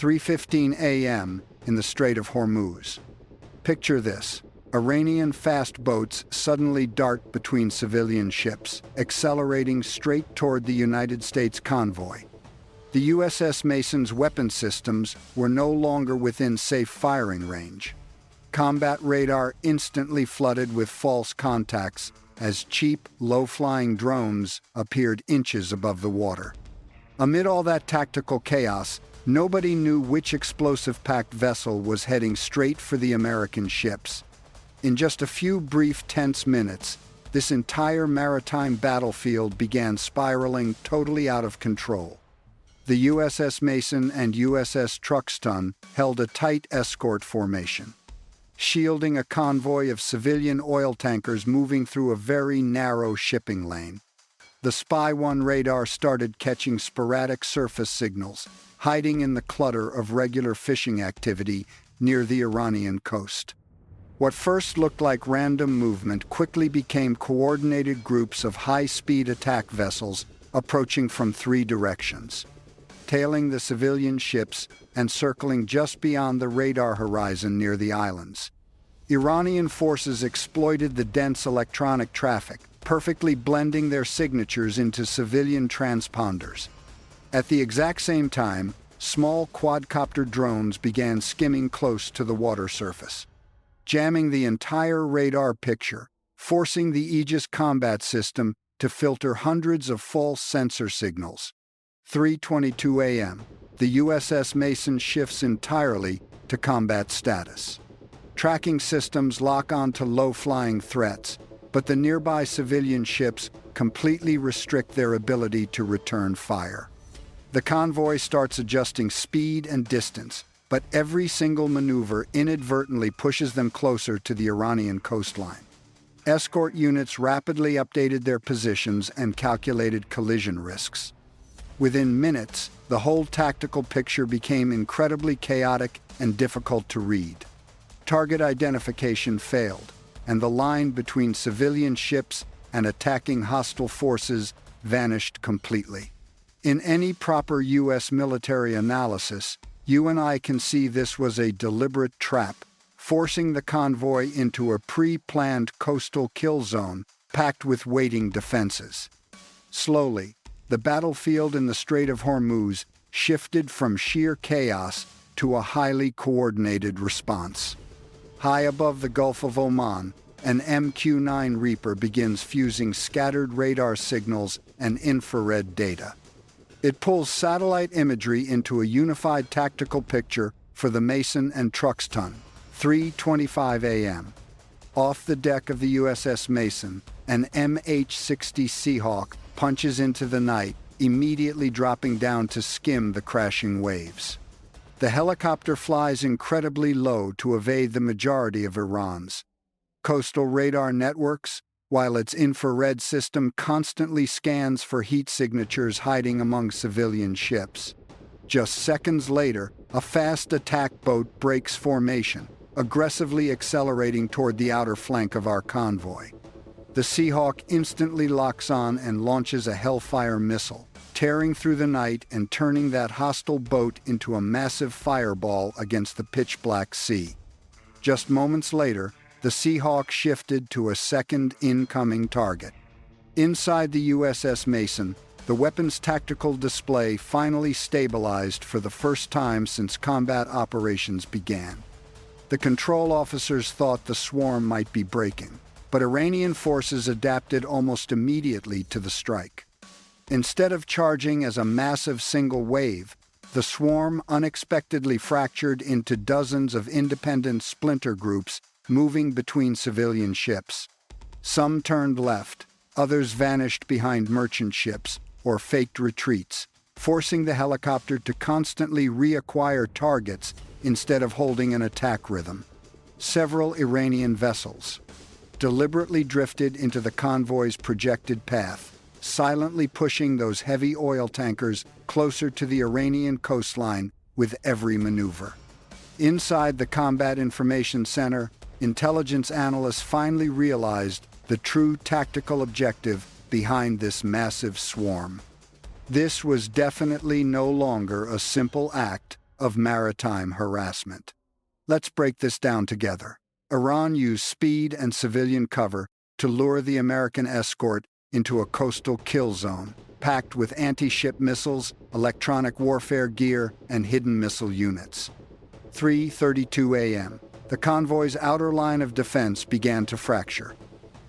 3:15 a.m. in the Strait of Hormuz. Picture this. Iranian fast boats suddenly dart between civilian ships, accelerating straight toward the United States convoy. The USS Mason's weapon systems were no longer within safe firing range. Combat radar instantly flooded with false contacts as cheap, low-flying drones appeared inches above the water. Amid all that tactical chaos, nobody knew which explosive-packed vessel was heading straight for the American ships. In just a few brief, tense minutes, this entire maritime battlefield began spiraling totally out of control. The USS Mason and USS Truxtun held a tight escort formation, shielding a convoy of civilian oil tankers moving through a very narrow shipping lane. The Spy 1 radar started catching sporadic surface signals, hiding in the clutter of regular fishing activity near the Iranian coast. What first looked like random movement quickly became coordinated groups of high-speed attack vessels approaching from three directions, tailing the civilian ships and circling just beyond the radar horizon near the islands. Iranian forces exploited the dense electronic traffic, perfectly blending their signatures into civilian transponders. At the exact same time, small quadcopter drones began skimming close to the water surface, jamming the entire radar picture, forcing the Aegis combat system to filter hundreds of false sensor signals. 3:22 a.m., the USS Mason shifts entirely to combat status. Tracking systems lock on to low-flying threats, but the nearby civilian ships completely restrict their ability to return fire. The convoy starts adjusting speed and distance, but every single maneuver inadvertently pushes them closer to the Iranian coastline. Escort units rapidly updated their positions and calculated collision risks. Within minutes, the whole tactical picture became incredibly chaotic and difficult to read. Target identification failed, and the line between civilian ships and attacking hostile forces vanished completely. In any proper U.S. military analysis, you and I can see this was a deliberate trap, forcing the convoy into a pre-planned coastal kill zone packed with waiting defenses. Slowly, the battlefield in the Strait of Hormuz shifted from sheer chaos to a highly coordinated response. High above the Gulf of Oman, an MQ-9 Reaper begins fusing scattered radar signals and infrared data. It pulls satellite imagery into a unified tactical picture for the Mason and Truxtun. 3:25 a.m. Off the deck of the USS Mason, an MH-60 Seahawk punches into the night, immediately dropping down to skim the crashing waves. The helicopter flies incredibly low to evade the majority of Iran's coastal radar networks, while its infrared system constantly scans for heat signatures hiding among civilian ships. Just seconds later, a fast attack boat breaks formation, aggressively accelerating toward the outer flank of our convoy. The Seahawk instantly locks on and launches a Hellfire missile, tearing through the night and turning that hostile boat into a massive fireball against the pitch-black sea. Just moments later, the Seahawk shifted to a second incoming target. Inside the USS Mason, the weapon's tactical display finally stabilized for the first time since combat operations began. The control officers thought the swarm might be breaking, but Iranian forces adapted almost immediately to the strike. Instead of charging as a massive single wave, the swarm unexpectedly fractured into dozens of independent splinter groups moving between civilian ships. Some turned left, others vanished behind merchant ships or faked retreats, forcing the helicopter to constantly reacquire targets instead of holding an attack rhythm. Several Iranian vessels deliberately drifted into the convoy's projected path, silently pushing those heavy oil tankers closer to the Iranian coastline with every maneuver. Inside the Combat Information Center, intelligence analysts finally realized the true tactical objective behind this massive swarm. This was definitely no longer a simple act of maritime harassment. Let's break this down together. Iran used speed and civilian cover to lure the American escort into a coastal kill zone, packed with anti-ship missiles, electronic warfare gear, and hidden missile units. 3:32 a.m. The convoy's outer line of defense began to fracture.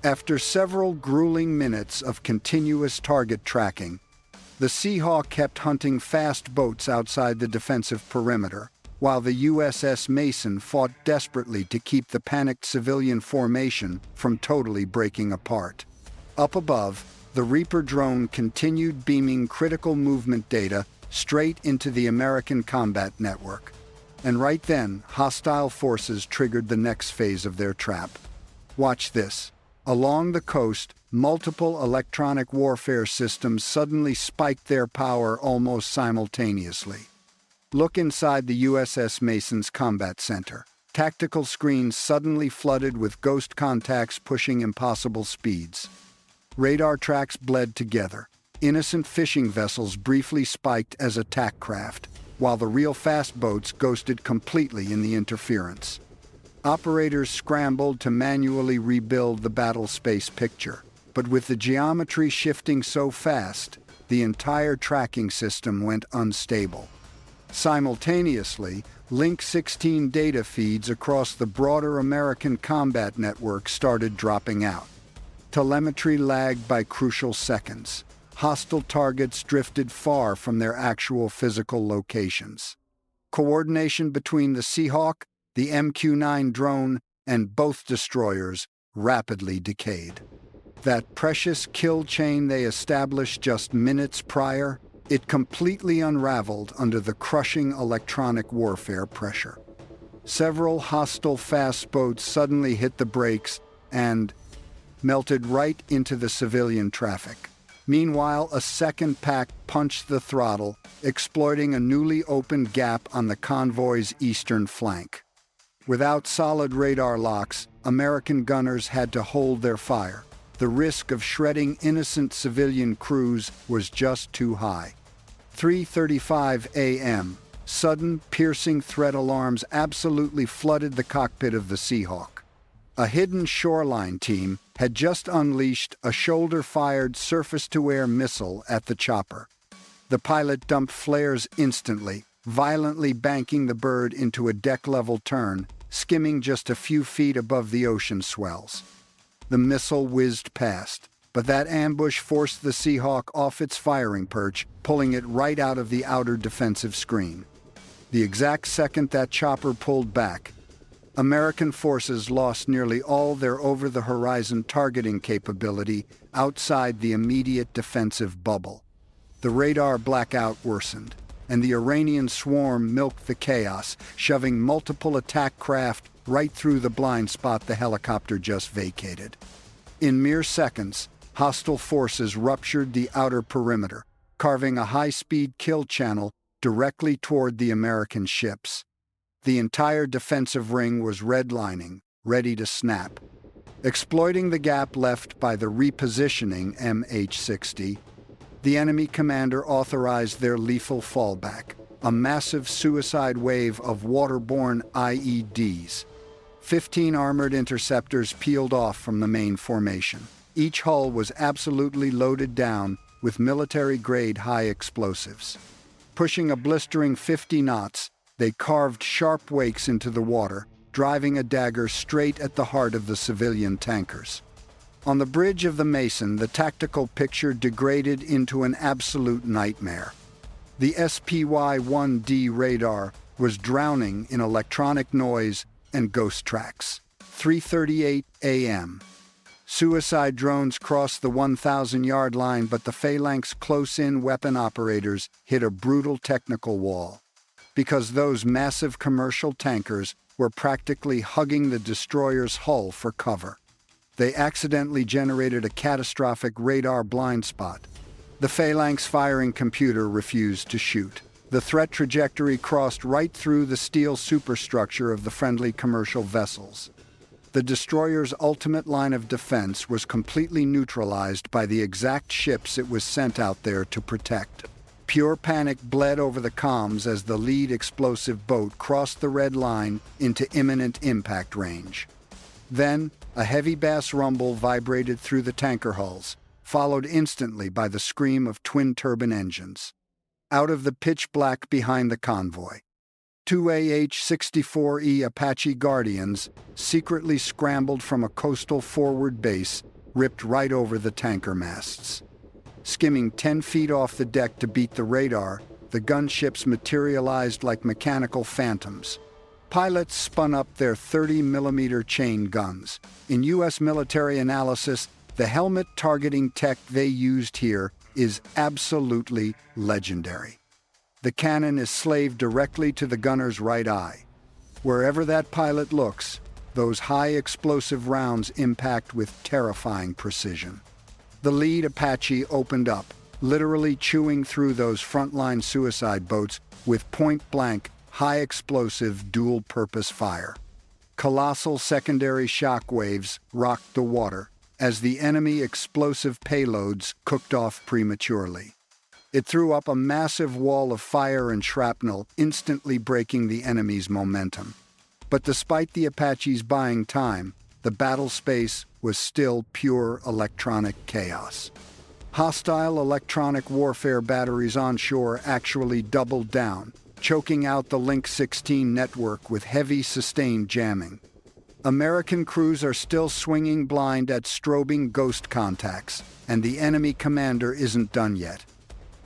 After several grueling minutes of continuous target tracking, the Seahawk kept hunting fast boats outside the defensive perimeter, while the USS Mason fought desperately to keep the panicked civilian formation from totally breaking apart. Up above, the Reaper drone continued beaming critical movement data straight into the American combat network. And right then, hostile forces triggered the next phase of their trap. Watch this. Along the coast, multiple electronic warfare systems suddenly spiked their power almost simultaneously. Look inside the USS Mason's combat center. Tactical screens suddenly flooded with ghost contacts pushing impossible speeds. Radar tracks bled together. Innocent fishing vessels briefly spiked as attack craft, while the real fast boats ghosted completely in the interference. Operators scrambled to manually rebuild the battle space picture, but with the geometry shifting so fast, the entire tracking system went unstable. Simultaneously, Link 16 data feeds across the broader American combat network started dropping out. Telemetry lagged by crucial seconds. Hostile targets drifted far from their actual physical locations. Coordination between the Seahawk, the MQ-9 drone, and both destroyers rapidly decayed. That precious kill chain they established just minutes prior, it completely unraveled under the crushing electronic warfare pressure. Several hostile fast boats suddenly hit the brakes and melted right into the civilian traffic. Meanwhile, a second pack punched the throttle, exploiting a newly opened gap on the convoy's eastern flank. Without solid radar locks, American gunners had to hold their fire. The risk of shredding innocent civilian crews was just too high. 3:35 a.m. Sudden, piercing threat alarms absolutely flooded the cockpit of the Seahawk. A hidden shoreline team had just unleashed a shoulder-fired surface-to-air missile at the chopper. The pilot dumped flares instantly, violently banking the bird into a deck-level turn, skimming just a few feet above the ocean swells. The missile whizzed past, but that ambush forced the Seahawk off its firing perch, pulling it right out of the outer defensive screen. The exact second that chopper pulled back, American forces lost nearly all their over-the-horizon targeting capability outside the immediate defensive bubble. The radar blackout worsened, and the Iranian swarm milked the chaos, shoving multiple attack craft right through the blind spot the helicopter just vacated. In mere seconds, hostile forces ruptured the outer perimeter, carving a high-speed kill channel directly toward the American ships. The entire defensive ring was redlining, ready to snap. Exploiting the gap left by the repositioning MH-60, the enemy commander authorized their lethal fallback, a massive suicide wave of waterborne IEDs. 15 armored interceptors peeled off from the main formation. Each hull was absolutely loaded down with military-grade high explosives. Pushing a blistering 50 knots, they carved sharp wakes into the water, driving a dagger straight at the heart of the civilian tankers. On the bridge of the Mason, the tactical picture degraded into an absolute nightmare. The SPY-1D radar was drowning in electronic noise and ghost tracks. 3:38 a.m. Suicide drones crossed the 1,000-yard line, but the Phalanx close-in weapon operators hit a brutal technical wall. Because those massive commercial tankers were practically hugging the destroyer's hull for cover. They accidentally generated a catastrophic radar blind spot. The Phalanx firing computer refused to shoot. The threat trajectory crossed right through the steel superstructure of the friendly commercial vessels. The destroyer's ultimate line of defense was completely neutralized by the exact ships it was sent out there to protect. Pure panic bled over the comms as the lead explosive boat crossed the red line into imminent impact range. Then, a heavy bass rumble vibrated through the tanker hulls, followed instantly by the scream of twin-turbine engines. Out of the pitch black behind the convoy, two AH-64E Apache Guardians, secretly scrambled from a coastal forward base, ripped right over the tanker masts. Skimming 10 feet off the deck to beat the radar, the gunships materialized like mechanical phantoms. Pilots spun up their 30mm chain guns. In U.S. military analysis, the helmet targeting tech they used here is absolutely legendary. The cannon is slaved directly to the gunner's right eye. Wherever that pilot looks, those high explosive rounds impact with terrifying precision. The lead Apache opened up, literally chewing through those frontline suicide boats with point-blank, high-explosive, dual-purpose fire. Colossal secondary shock waves rocked the water as the enemy explosive payloads cooked off prematurely. It threw up a massive wall of fire and shrapnel, instantly breaking the enemy's momentum. But despite the Apache's buying time, the battle space was still pure electronic chaos. Hostile electronic warfare batteries onshore actually doubled down, choking out the Link 16 network with heavy sustained jamming. American crews are still swinging blind at strobing ghost contacts, and the enemy commander isn't done yet.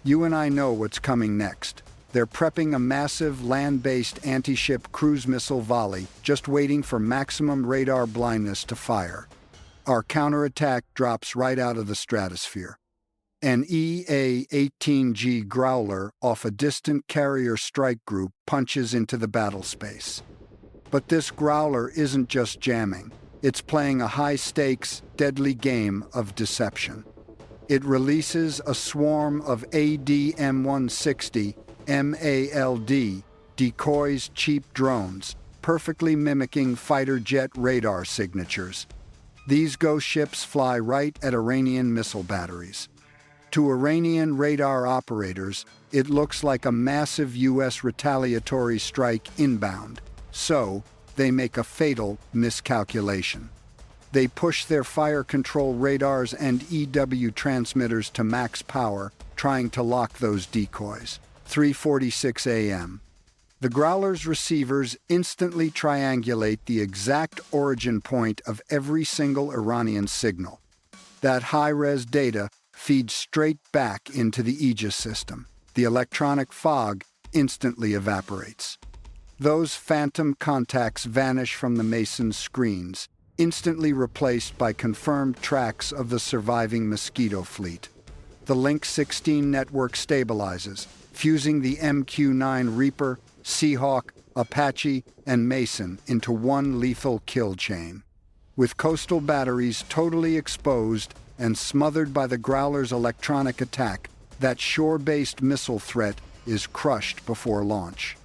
You and I know what's coming next. They're prepping a massive land-based anti-ship cruise missile volley, just waiting for maximum radar blindness to fire. Our counterattack drops right out of the stratosphere. An EA-18G Growler off a distant carrier strike group punches into the battle space. But this Growler isn't just jamming. It's playing a high-stakes, deadly game of deception. It releases a swarm of ADM-160 MALD decoys, cheap drones, perfectly mimicking fighter jet radar signatures. These ghost ships fly right at Iranian missile batteries. To Iranian radar operators, it looks like a massive U.S. retaliatory strike inbound, so they make a fatal miscalculation. They push their fire control radars and EW transmitters to max power, trying to lock those decoys. 3:46 a.m. The Growler's receivers instantly triangulate the exact origin point of every single Iranian signal. That high-res data feeds straight back into the Aegis system. The electronic fog instantly evaporates. Those phantom contacts vanish from the Mason's screens, instantly replaced by confirmed tracks of the surviving Mosquito fleet. The Link 16 network stabilizes, fusing the MQ-9 Reaper, Seahawk, Apache, and Mason into one lethal kill chain. With coastal batteries totally exposed and smothered by the Growler's electronic attack, that shore-based missile threat is crushed before launch.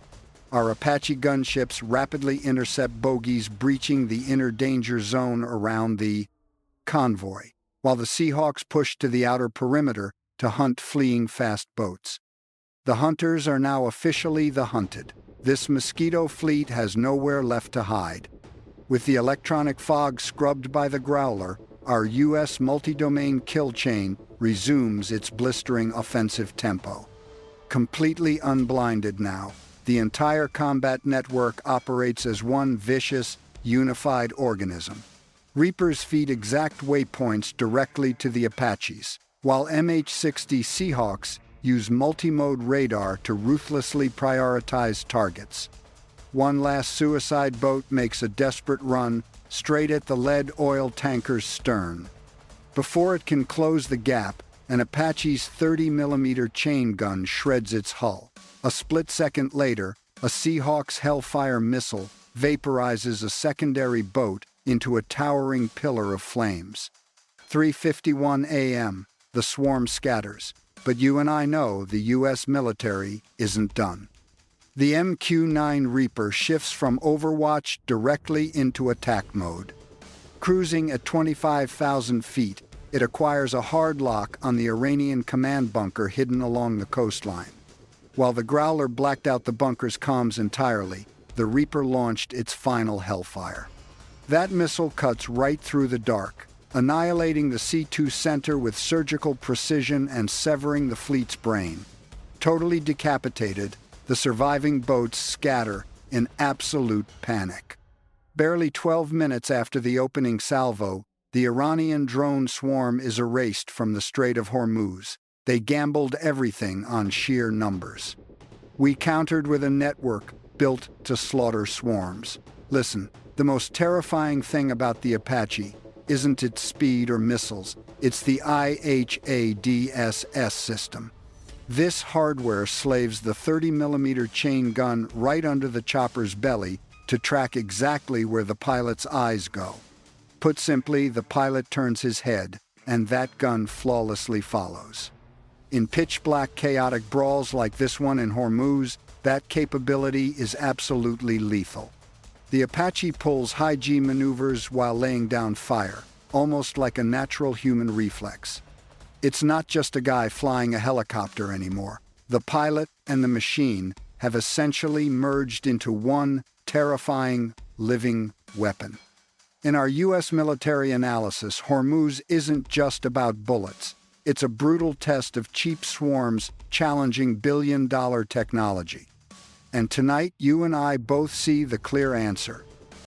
Our Apache gunships rapidly intercept bogies breaching the inner danger zone around the convoy, while the Seahawks push to the outer perimeter to hunt fleeing fast boats. The hunters are now officially the hunted. This Mosquito fleet has nowhere left to hide. With the electronic fog scrubbed by the Growler, our U.S. multi-domain kill chain resumes its blistering offensive tempo. Completely unblinded now, the entire combat network operates as one vicious, unified organism. Reapers feed exact waypoints directly to the Apaches, while MH-60 Seahawks use multi-mode radar to ruthlessly prioritize targets. One last suicide boat makes a desperate run straight at the lead oil tanker's stern. Before it can close the gap, an Apache's 30mm chain gun shreds its hull. A split second later, a Seahawk's Hellfire missile vaporizes a secondary boat into a towering pillar of flames. 3:51 a.m., the swarm scatters. But you and I know the U.S. military isn't done. The MQ-9 Reaper shifts from overwatch directly into attack mode. Cruising at 25,000 feet, it acquires a hard lock on the Iranian command bunker hidden along the coastline. While the Growler blacked out the bunker's comms entirely, the Reaper launched its final hellfire. That missile cuts right through the dark, annihilating the C2 center with surgical precision and severing the fleet's brain. Totally decapitated, the surviving boats scatter in absolute panic. Barely 12 minutes after the opening salvo, the Iranian drone swarm is erased from the Strait of Hormuz. They gambled everything on sheer numbers. We countered with a network built to slaughter swarms. Listen, the most terrifying thing about the Apache isn't its speed or missiles, it's the IHADSS system. This hardware slaves the 30mm chain gun right under the chopper's belly to track exactly where the pilot's eyes go. Put simply, the pilot turns his head, and that gun flawlessly follows. In pitch-black chaotic brawls like this one in Hormuz, that capability is absolutely lethal. The Apache pulls high-G maneuvers while laying down fire, almost like a natural human reflex. It's not just a guy flying a helicopter anymore. The pilot and the machine have essentially merged into one terrifying, living weapon. In our U.S. military analysis, Hormuz isn't just about bullets. It's a brutal test of cheap swarms challenging billion-dollar technology. And tonight, you and I both see the clear answer.